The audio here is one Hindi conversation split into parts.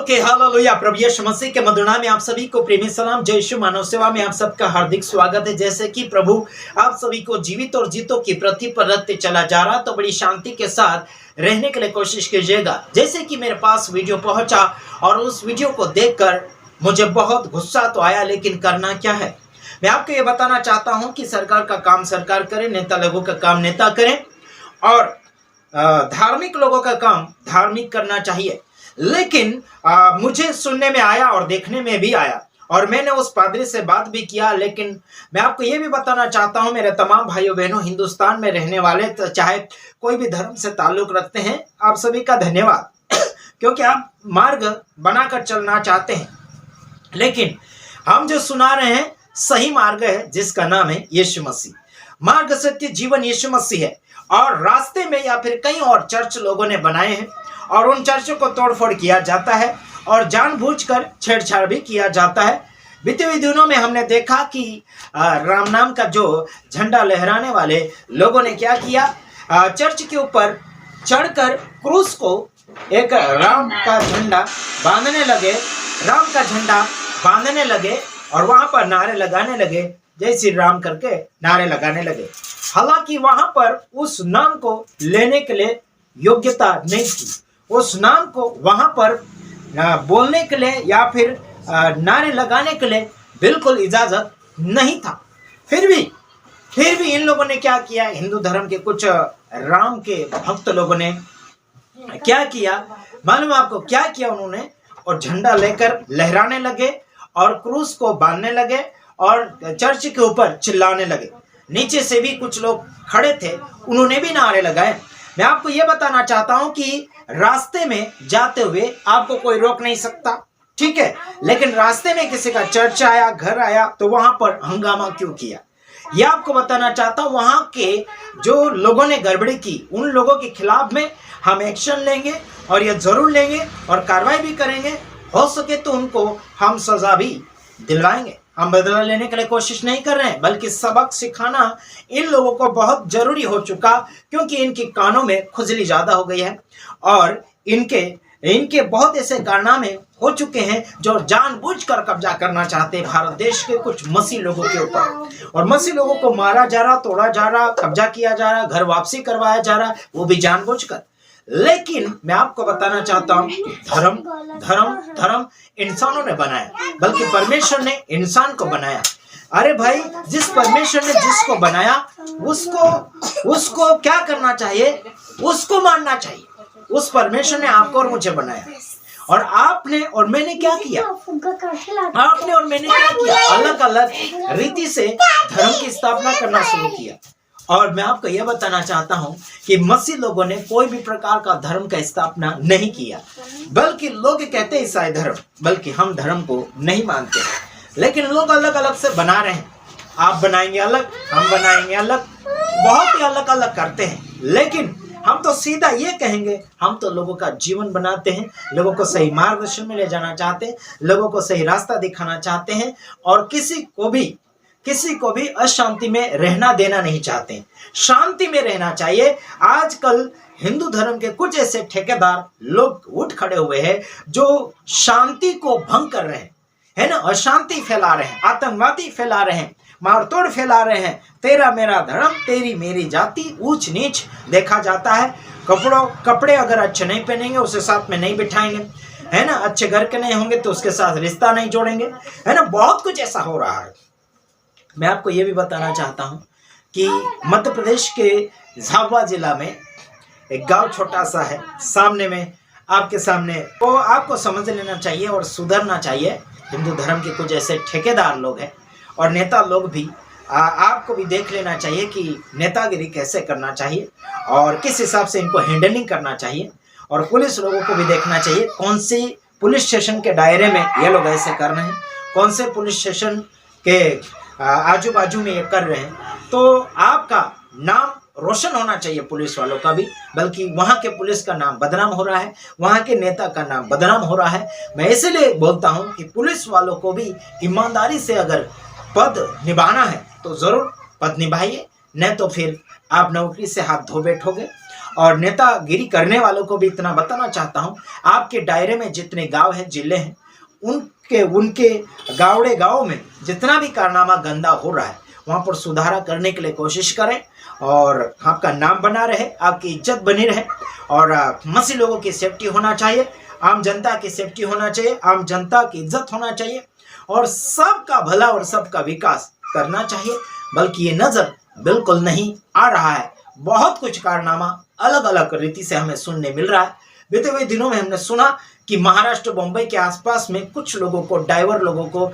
Okay hallelujah. प्रभु यीशु मसीह के मधुर नाम में आप सभी को प्रेमी सलाम। जय यीशु मानव सेवा में आप सबका हार्दिक स्वागत है। जैसे कि प्रभु आप सभी को जीवित और जीतों की प्रति परतते चला जा रहा, तो बड़ी शांति के साथ रहने के लिए कोशिश कीजिएगा। जैसे कि मेरे पास वीडियो पहुंचा और उस वीडियो को देखकर मुझे बहुत गुस्सा तो आया, लेकिन करना क्या है। मैं आपको ये बताना चाहता हूँ कि सरकार का काम सरकार करे, नेता लोगों का काम नेता करें, और धार्मिक लोगों का काम धार्मिक करना चाहिए। लेकिन मुझे सुनने में आया और देखने में भी आया, और मैंने उस पादरी से बात भी किया। लेकिन मैं आपको ये भी बताना चाहता हूं, मेरे तमाम भाइयों बहनों, हिंदुस्तान में रहने वाले, तो चाहे कोई भी धर्म से ताल्लुक रखते हैं, आप सभी का धन्यवाद क्योंकि आप मार्ग बनाकर चलना चाहते हैं। लेकिन हम जो सुना रहे हैं सही मार्ग है, जिसका नाम है यीशु मसीह। मार्ग, सत्य, जीवन यीशु मसीह है। और रास्ते में या फिर कई और चर्च लोगों ने बनाए हैं, और उन चर्चों को तोड़फोड़ किया जाता है और जानबूझकर छेड़छाड़ भी किया जाता है। बीते हुए दिनों में हमने देखा कि राम नाम का जो झंडा लहराने वाले लोगों ने क्या किया, चर्च के ऊपर चढ़कर क्रूस को एक राम का झंडा बांधने लगे, राम का झंडा बांधने लगे, और वहां पर नारे लगाने लगे, जय श्री राम करके नारे लगाने लगे। हालांकि वहां पर उस नाम को लेने के लिए योग्यता नहीं थी, उस नाम को वहां पर बोलने के लिए या फिर नारे लगाने के लिए बिल्कुल इजाजत नहीं था। फिर भी इन लोगों ने क्या किया, हिंदू धर्म के कुछ राम के भक्त लोगों ने क्या किया, मालूम आपको क्या किया उन्होंने, और झंडा लेकर लहराने लगे और क्रूस को बांधने लगे और चर्च के ऊपर चिल्लाने लगे। नीचे से भी कुछ लोग खड़े थे, उन्होंने भी नारे लगाए। मैं आपको यह बताना चाहता हूं कि रास्ते में जाते हुए आपको कोई रोक नहीं सकता, ठीक है, लेकिन रास्ते में किसी का चर्च आया, घर आया, तो वहां पर हंगामा क्यों किया, यह आपको बताना चाहता हूं। वहां के जो लोगों ने गड़बड़ी की, उन लोगों के खिलाफ में हम एक्शन लेंगे, और यह जरूर लेंगे और कार्रवाई भी करेंगे। हो सके तो उनको हम सजा भी दिलवाएंगे। हम बदला लेने के लिए कोशिश नहीं कर रहे हैं, बल्कि सबक सिखाना इन लोगों को बहुत जरूरी हो चुका, क्योंकि इनकी कानों में खुजली ज्यादा हो गई है, और इनके बहुत ऐसे कारनामे हो चुके हैं जो जानबूझकर कब्जा करना चाहते हैं भारत देश के कुछ मसीह लोगों के ऊपर। और मसीह लोगों को मारा जा रहा, तोड़ा जा रहा, कब्जा किया जा रहा, घर वापसी करवाया जा रहा, वो भी जानबूझकर। लेकिन मैं आपको बताना चाहता हूं, धर्म इंसानों ने बनाया, बल्कि परमेश्वर ने इंसान को बनाया। अरे भाई, जिस परमेश्वर ने जिसको बनाया उसको क्या करना चाहिए, उसको मानना चाहिए। उस परमेश्वर ने आपको और मुझे बनाया, और आपने और मैंने क्या किया, आपने और मैंने क्या किया, अलग अलग रीति से धर्म की स्थापना करना शुरू किया। और मैं आपको यह बताना चाहता हूं कि मसीह लोगों ने कोई भी प्रकार का धर्म का स्थापना नहीं किया, बल्कि लोग कहते हैं ईसाई धर्म, बल्कि हम धर्म को नहीं मानते। लेकिन लोग अलग अलग से बना रहे हैं, आप बनाएंगे अलग, हम बनाएंगे अलग, बहुत ही अलग अलग करते हैं। लेकिन हम तो सीधा ये कहेंगे, हम तो लोगों का जीवन बनाते हैं, लोगों को सही मार्गदर्शन में ले जाना चाहते हैं, लोगों को सही रास्ता दिखाना चाहते हैं, और किसी को भी अशांति में रहना देना नहीं चाहते, शांति में रहना चाहिए। आजकल हिंदू धर्म के कुछ ऐसे ठेकेदार लोग उठ खड़े हुए हैं जो शांति को भंग कर रहे हैं, है ना, अशांति फैला रहे हैं, आतंकवादी फैला रहे हैं, मारतोड़ फैला रहे हैं, तेरा मेरा धर्म, तेरी मेरी जाति, ऊंच नीच देखा जाता है। कपड़े अगर अच्छे नहीं पहनेंगे उसे साथ में नहीं बिठाएंगे, है ना, अच्छे घर के नहीं होंगे तो उसके साथ रिश्ता नहीं जोड़ेंगे, है ना, बहुत कुछ ऐसा हो रहा है। मैं आपको ये भी बताना चाहता हूं कि मध्य प्रदेश के झाबुआ जिला में एक गांव छोटा सा है, सामने में आपके सामने, वो आपको समझ लेना चाहिए और सुधरना चाहिए। हिंदू धर्म के कुछ ऐसे ठेकेदार लोग हैं और नेता लोग भी, आपको भी देख लेना चाहिए कि नेतागिरी कैसे करना चाहिए और किस हिसाब से इनको हैंडलिंग करना चाहिए। और पुलिस लोगों को भी देखना चाहिए कौन सी पुलिस स्टेशन के दायरे में ये लोग ऐसे कर रहे हैं, कौन से पुलिस स्टेशन के आजू बाजू में ये कर रहे हैं। तो आपका नाम रोशन होना चाहिए पुलिस वालों का भी, बल्कि वहां के पुलिस का नाम बदनाम हो रहा है, वहां के नेता का नाम बदनाम हो रहा है। मैं इसलिए बोलता हूं कि पुलिस वालों को भी ईमानदारी से अगर पद निभाना है तो जरूर पद निभाइए, नहीं तो फिर आप नौकरी से हाथ धो बैठोगे। और नेतागिरी करने वालों को भी इतना बताना चाहता हूं, आपके दायरे में जितने गांव हैं, जिले हैं, उनके गावड़े गांव में जितना भी कारनामा गंदा हो रहा है वहां पर सुधारा करने के लिए कोशिश करें और आपका नाम बना रहे, आपकी इज्जत बनी रहे। और मसीह लोगों की सेफ्टी होना चाहिए, आम जनता की सेफ्टी होना चाहिए, आम जनता की इज्जत होना चाहिए और सबका भला और सबका विकास करना चाहिए। बल्कि ये नजर बिल्कुल नहीं आ रहा है। बहुत कुछ कारनामा अलग अलग रीति से हमें सुनने मिल रहा है। बीते हुए दिनों में हमने सुना कि महाराष्ट्र, मुंबई के आसपास में कुछ लोगों को, ड्राइवर लोगों को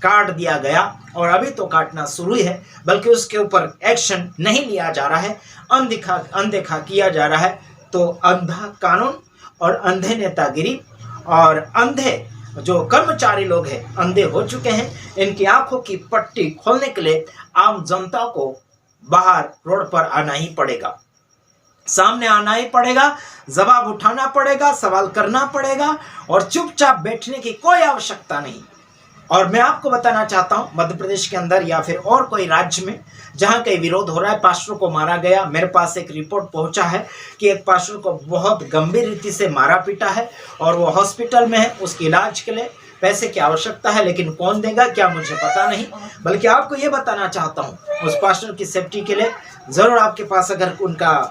काट दिया गया और अभी तो काटना शुरू है, बल्कि उसके ऊपर एक्शन नहीं लिया जा रहा है, अनदेखा किया जा रहा है। तो अंधा कानून और अंधे नेतागिरी और अंधे जो कर्मचारी लोग हैं अंधे हो चुके हैं। इनकी आंखों की पट्टी खोलने के लिए आम जनता को बाहर रोड पर आना ही पड़ेगा, सामने आना ही पड़ेगा, जवाब उठाना पड़ेगा, सवाल करना पड़ेगा और चुपचाप बैठने की कोई आवश्यकता नहीं। और मैं आपको बताना चाहता हूं, मध्य प्रदेश के अंदर या फिर और कोई राज्य में जहां कहीं विरोध हो रहा है, पास्टर को मारा गया। मेरे पास एक रिपोर्ट पहुंचा है कि एक पास्टर को बहुत गंभीर रीति से मारा पीटा है और वो हॉस्पिटल में है। उसके इलाज के लिए पैसे की आवश्यकता है, लेकिन कौन देगा क्या मुझे पता नहीं। बल्कि आपको ये बताना चाहता हूँ, उस पास्टर की सेफ्टी के लिए जरूर आपके पास अगर उनका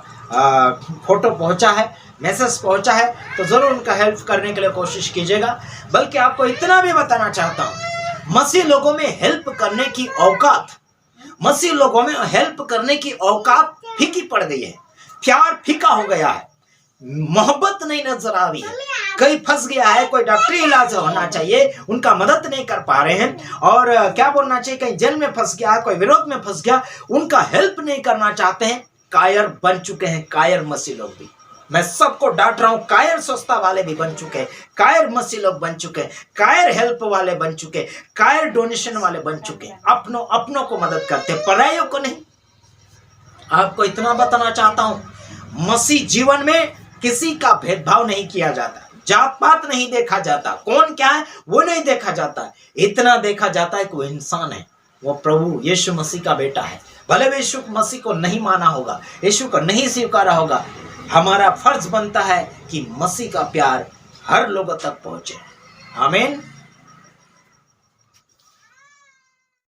फोटो पहुंचा है, मैसेज पहुंचा है, तो जरूर उनका हेल्प करने के लिए कोशिश कीजिएगा। बल्कि आपको इतना भी बताना चाहता हूं, मसीह लोगों में हेल्प करने की औकात, मसीह लोगों में हेल्प करने की औकात फीकी पड़ गई है, प्यार फीका हो गया है, मोहब्बत नहीं नजर आ रही है। कहीं फंस गया है, कोई डॉक्टरी इलाज होना चाहिए, उनका मदद नहीं कर पा रहे हैं। और क्या बोलना चाहिए, कहीं जेल में फंस गया, कोई विरोध में फंस गया, उनका हेल्प नहीं करना चाहते हैं। कायर बन चुके हैं, कायर मसीह लोग भी। मैं सबको डांट रहा हूं, कायर संस्था वाले भी बन चुके हैं, कायर मसीह लोग बन चुके हैं, कायर हेल्प वाले बन चुके हैं, कायर डोनेशन वाले बन चुके हैं। अपनों को मदद करते, परायों को नहीं। आपको इतना बताना चाहता हूं, मसीह जीवन में किसी का भेदभाव नहीं किया जाता, जात पात नहीं देखा जाता, कौन क्या है वो नहीं देखा जाता। इतना देखा जाता है कि वो इंसान है, वो प्रभु यीशु मसीह का बेटा है। भले भी यीशु मसीह को नहीं माना होगा, यीशु को नहीं स्वीकारा होगा, हमारा फर्ज बनता है कि मसीह का प्यार हर लोगों तक पहुंचे। आमीन।